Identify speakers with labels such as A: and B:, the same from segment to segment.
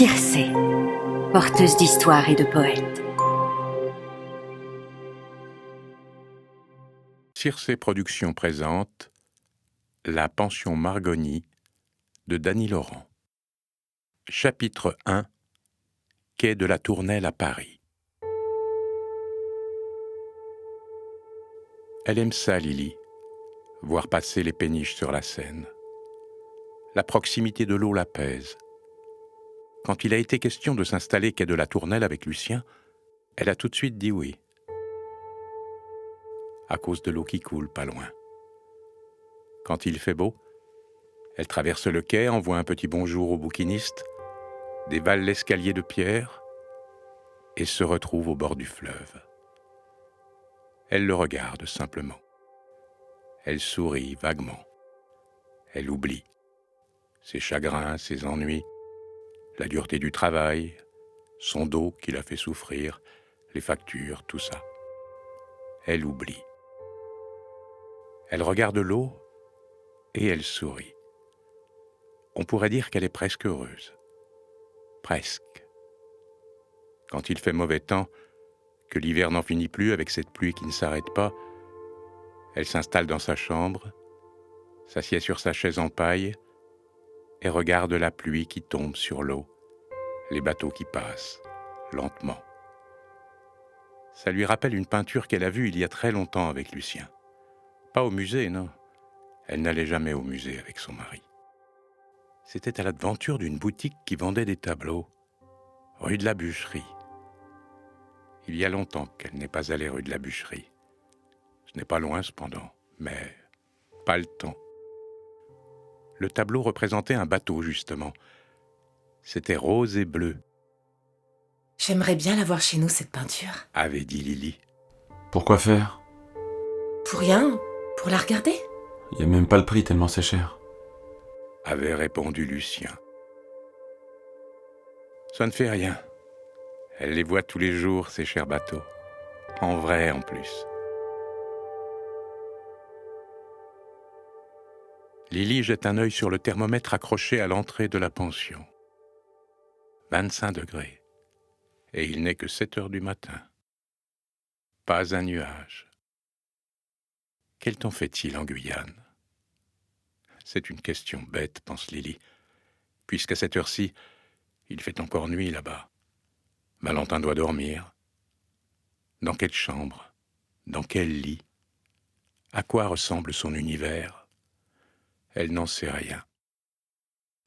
A: Circé, porteuse d'histoire et de poètes.
B: Circé Productions présente La pension Margony de Dany Laurent. Chapitre 1 Quai de la Tournelle à Paris. Elle aime ça, Lily, voir passer les péniches sur la Seine. La proximité de l'eau l'apaise. Quand il a été question de s'installer quai de la Tournelle avec Lucien, elle a tout de suite dit oui. À cause de l'eau qui coule pas loin. Quand il fait beau, elle traverse le quai, envoie un petit bonjour au bouquiniste, dévale l'escalier de pierre et se retrouve au bord du fleuve. Elle le regarde simplement. Elle sourit vaguement. Elle oublie ses chagrins, ses ennuis, la dureté du travail, son dos qui la fait souffrir, les factures, tout ça. Elle oublie. Elle regarde l'eau et elle sourit. On pourrait dire qu'elle est presque heureuse. Presque. Quand il fait mauvais temps, que l'hiver n'en finit plus avec cette pluie qui ne s'arrête pas, elle s'installe dans sa chambre, s'assied sur sa chaise en paille et regarde la pluie qui tombe sur l'eau, les bateaux qui passent, lentement. Ça lui rappelle une peinture qu'elle a vue il y a très longtemps avec Lucien. Pas au musée, non. Elle n'allait jamais au musée avec son mari. C'était à l'aventure d'une boutique qui vendait des tableaux, rue de la Bûcherie. Il y a longtemps qu'elle n'est pas allée rue de la Bûcherie. Ce n'est pas loin cependant, mais pas le temps. Le tableau représentait un bateau, justement. C'était rose et bleu,
C: J'aimerais bien la voir chez nous, cette peinture.
B: avait dit Lily.
D: Pourquoi faire?
C: Pour rien, pour la regarder.
D: Il n'y a même pas le prix tellement c'est cher.
B: Avait répondu Lucien. Ça ne fait rien. Elle les voit tous les jours, ces chers bateaux. En vrai, en plus. Lily jette un œil sur le thermomètre accroché à l'entrée de la pension. 25 degrés. Et il n'est que 7 heures du matin. Pas un nuage. Quel temps fait-il en Guyane? C'est une question bête, pense Lily, puisqu'à cette heure-ci, il fait encore nuit là-bas. Valentin doit dormir. Dans quelle chambre? Dans quel lit? À quoi ressemble son univers? Elle n'en sait rien.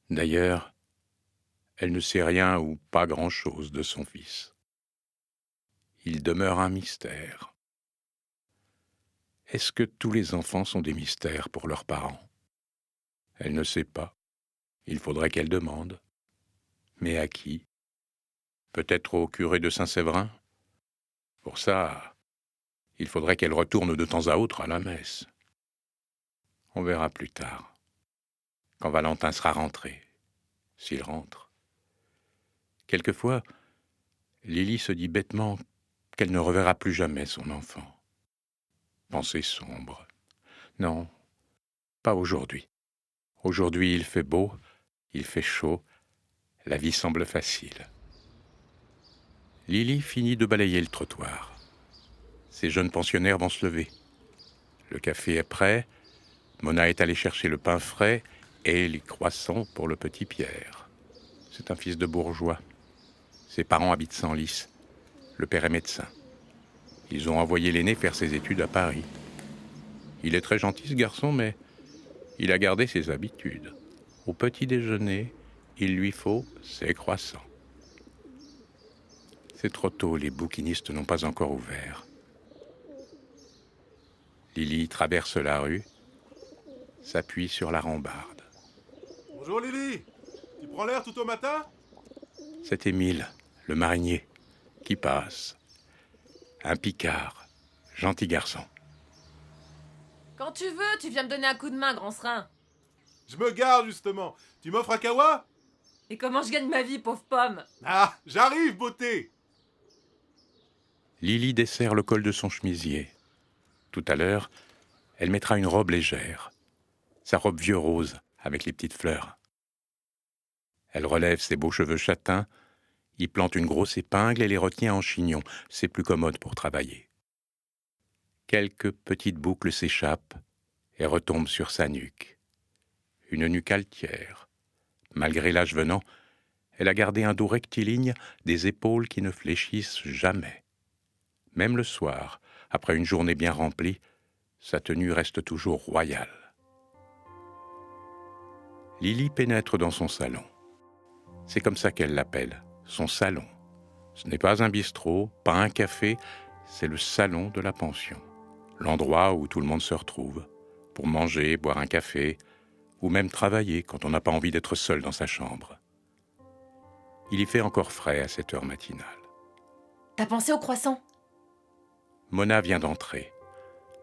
B: D'ailleurs, elle ne sait rien ou pas grand-chose de son fils. Il demeure un mystère. Est-ce que tous les enfants sont des mystères pour leurs parents? Elle ne sait pas. Il faudrait qu'elle demande. Mais à qui? Peut-être au curé de Saint-Séverin? Pour ça, il faudrait qu'elle retourne de temps à autre à la messe. On verra plus tard, quand Valentin sera rentré, s'il rentre. Quelquefois, Lily se dit bêtement qu'elle ne reverra plus jamais son enfant. Pensée sombre. Non, pas aujourd'hui. Aujourd'hui, il fait beau, il fait chaud, la vie semble facile. Lily finit de balayer le trottoir. Ces jeunes pensionnaires vont se lever. Le café est prêt, Mona est allée chercher le pain frais et les croissants pour le petit Pierre. C'est un fils de bourgeois. Ses parents habitent Senlis. Le père est médecin. Ils ont envoyé l'aîné faire ses études à Paris. Il est très gentil ce garçon, mais il a gardé ses habitudes. Au petit déjeuner, il lui faut ses croissants. C'est trop tôt, les bouquinistes n'ont pas encore ouvert. Lily traverse la rue, s'appuie sur la rambarde.
E: Bonjour Lily, tu prends l'air tout au matin?
B: C'est Émile, le marinier, qui passe. Un Picard, gentil garçon.
F: Quand tu veux, tu viens me donner un coup de main, grand serin.
E: Je me garde justement. Tu m'offres un kawa?
F: Et comment je gagne ma vie, pauvre pomme?
E: Ah, j'arrive, beauté!
B: Lily desserre le col de son chemisier. Tout à l'heure, elle mettra une robe légère. Sa robe vieux rose, avec les petites fleurs. Elle relève ses beaux cheveux châtains, y plante une grosse épingle et les retient en chignon. C'est plus commode pour travailler. Quelques petites boucles s'échappent et retombent sur sa nuque. Une nuque altière. Malgré l'âge venant, elle a gardé un dos rectiligne, des épaules qui ne fléchissent jamais. Même le soir, après une journée bien remplie, sa tenue reste toujours royale. Lily pénètre dans son salon. C'est comme ça qu'elle l'appelle, son salon. Ce n'est pas un bistrot, pas un café, c'est le salon de la pension. L'endroit où tout le monde se retrouve, pour manger, boire un café, ou même travailler quand on n'a pas envie d'être seul dans sa chambre. Il y fait encore frais à cette heure matinale.
F: T'as pensé au croissant?
B: Mona vient d'entrer.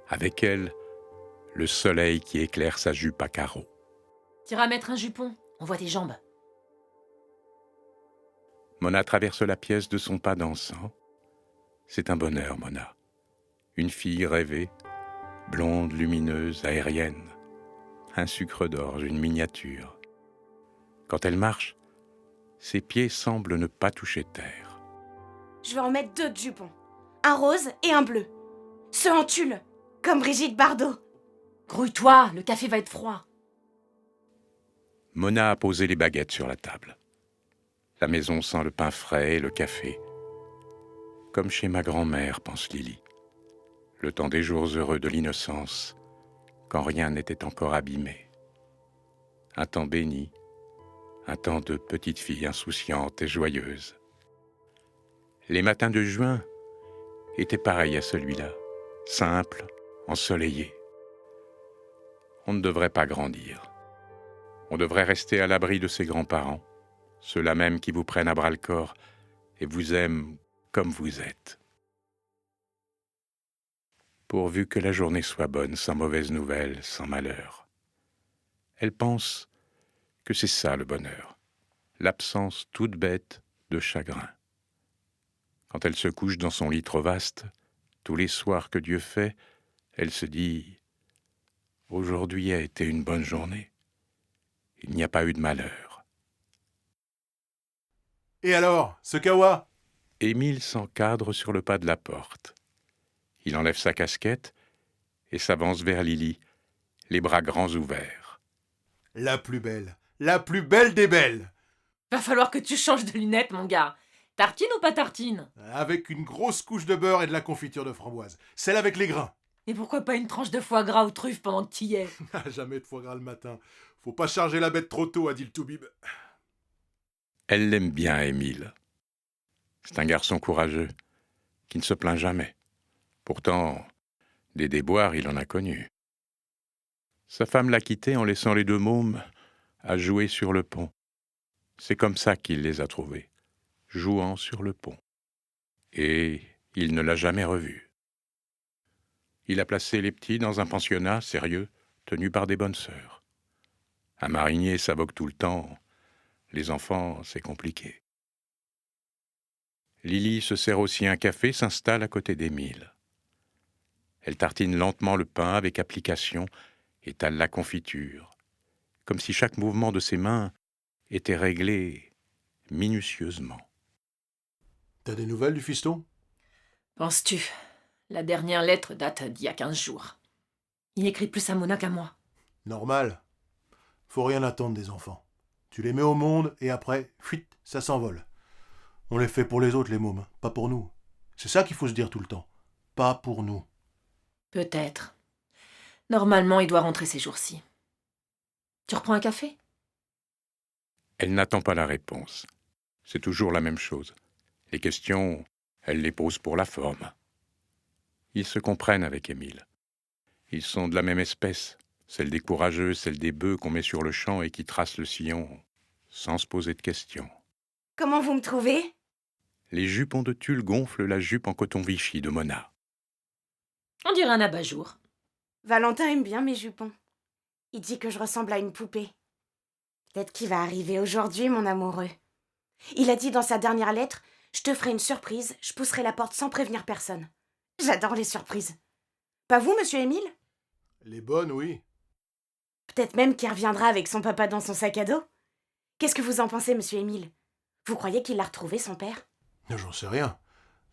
B: Avec elle, le soleil qui éclaire sa jupe à carreaux.
F: T'iras mettre un jupon, on voit tes jambes.
B: Mona traverse la pièce de son pas dansant. C'est un bonheur, Mona. Une fille rêvée, blonde, lumineuse, aérienne. Un sucre d'orge, une miniature. Quand elle marche, ses pieds semblent ne pas toucher terre.
G: Je vais en mettre 2 de jupons. Un rose et un bleu. Ceux en tulle, comme Brigitte Bardot.
F: Grouille-toi, le café va être froid.
B: Mona a posé les baguettes sur la table. La maison sent le pain frais et le café. Comme chez ma grand-mère, pense Lily. Le temps des jours heureux de l'innocence, quand rien n'était encore abîmé. Un temps béni, un temps de petite fille insouciante et joyeuse. Les matins de juin étaient pareils à celui-là, simples, ensoleillés. On ne devrait pas grandir. On devrait rester à l'abri de ses grands-parents, ceux-là même qui vous prennent à bras-le-corps et vous aiment comme vous êtes. Pourvu que la journée soit bonne, sans mauvaises nouvelles, sans malheur. Elle pense que c'est ça le bonheur, l'absence toute bête de chagrin. Quand elle se couche dans son lit trop vaste, tous les soirs que Dieu fait, elle se dit « Aujourd'hui a été une bonne journée. Il n'y a pas eu de malheur. »
E: Et alors, ce kawa?
B: Émile s'encadre sur le pas de la porte. Il enlève sa casquette et s'avance vers Lily, les bras grands ouverts.
E: La plus belle des belles.
F: Va falloir que tu changes de lunettes, mon gars. Tartine ou pas tartine?
E: Avec une grosse couche de beurre et de la confiture de framboise. Celle avec les grains.
F: Et pourquoi pas une tranche de foie gras ou truffe pendant que t'y es?
E: Jamais de foie gras le matin. Faut pas charger la bête trop tôt, a dit le toubib.
B: Elle l'aime bien, Émile. C'est un garçon courageux, qui ne se plaint jamais. Pourtant, des déboires, il en a connu. Sa femme l'a quitté en laissant les 2 mômes à jouer sur le pont. C'est comme ça qu'il les a trouvés, jouant sur le pont. Et il ne l'a jamais revu. Il a placé les petits dans un pensionnat sérieux, tenu par des bonnes sœurs. Un marinier, ça vogue tout le temps. Les enfants, c'est compliqué. Lily se sert aussi un café, s'installe à côté d'Émile. Elle tartine lentement le pain avec application, étale la confiture, comme si chaque mouvement de ses mains était réglé minutieusement.
E: T'as des nouvelles du fiston?
F: Penses-tu? La dernière lettre date d'il y a 15 jours. Il écrit plus à Mona qu'à moi.
E: Normal. Faut rien attendre des enfants. Tu les mets au monde et après, fuite, ça s'envole. On les fait pour les autres, les mômes, pas pour nous. C'est ça qu'il faut se dire tout le temps. Pas pour nous.
F: Peut-être. Normalement, il doit rentrer ces jours-ci. Tu reprends un café?
B: Elle n'attend pas la réponse. C'est toujours la même chose. Les questions, elle les pose pour la forme. Ils se comprennent avec Émile. Ils sont de la même espèce, celle des courageux, celle des bœufs qu'on met sur le champ et qui tracent le sillon sans se poser de questions.
G: Comment vous me trouvez?
B: Les jupons de tulle gonflent la jupe en coton Vichy de Mona.
F: On dirait un abat-jour.
G: Valentin aime bien mes jupons. Il dit que je ressemble à une poupée. Peut-être qu'il va arriver aujourd'hui, mon amoureux. Il a dit dans sa dernière lettre, je te ferai une surprise, je pousserai la porte sans prévenir personne. J'adore les surprises. Pas vous, monsieur Émile?
E: Les bonnes, oui.
G: Peut-être même qu'il reviendra avec son papa dans son sac à dos. Qu'est-ce que vous en pensez, monsieur Émile? Vous croyez qu'il l'a retrouvé, son père?
E: J'en sais rien.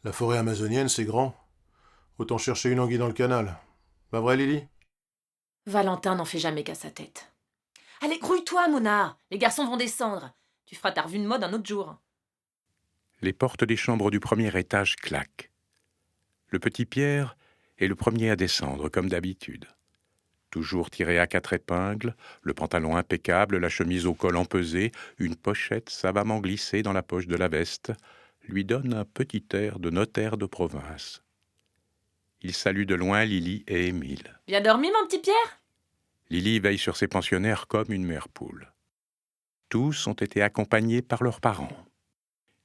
E: La forêt amazonienne, c'est grand. Autant chercher une anguille dans le canal. Pas vrai, Lily?
F: Valentin n'en fait jamais qu'à sa tête. Allez, grouille-toi, Mona. Les garçons vont descendre. Tu feras ta revue de mode un autre jour.
B: Les portes des chambres du premier étage claquent. Le petit Pierre est le premier à descendre, comme d'habitude. Toujours tiré à 4 épingles, le pantalon impeccable, la chemise au col empesé, une pochette savamment glissée dans la poche de la veste, lui donne un petit air de notaire de province. Il salue de loin Lily et Émile.
F: Bien dormi, mon petit Pierre?
B: Lily veille sur ses pensionnaires comme une mère poule. Tous ont été accompagnés par leurs parents.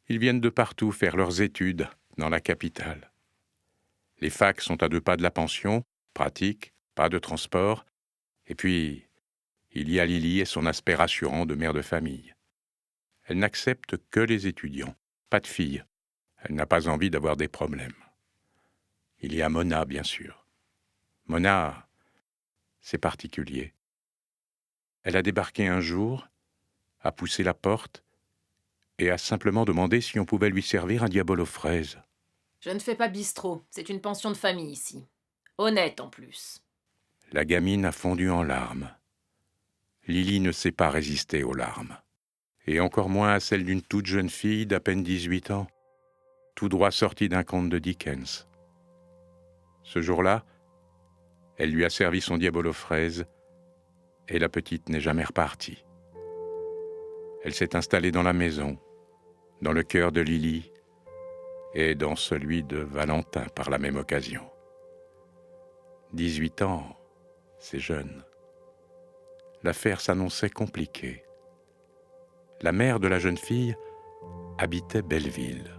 B: Ils viennent de partout faire leurs études dans la capitale. Les facs sont à 2 pas de la pension, pratique, pas de transport. Et puis, il y a Lily et son aspect rassurant de mère de famille. Elle n'accepte que les étudiants, pas de filles. Elle n'a pas envie d'avoir des problèmes. Il y a Mona, bien sûr. Mona, c'est particulier. Elle a débarqué un jour, a poussé la porte et a simplement demandé si on pouvait lui servir un diabolo aux fraises.
F: Je ne fais pas bistrot. C'est une pension de famille ici. Honnête en plus.
B: La gamine a fondu en larmes. Lily ne sait pas résister aux larmes. Et encore moins à celles d'une toute jeune fille d'à peine 18 ans, tout droit sortie d'un conte de Dickens. Ce jour-là, elle lui a servi son diabolo aux fraises et la petite n'est jamais repartie. Elle s'est installée dans la maison, dans le cœur de Lily et dans celui de Valentin par la même occasion. 18 ans, c'est jeune. L'affaire s'annonçait compliquée. La mère de la jeune fille habitait Belleville.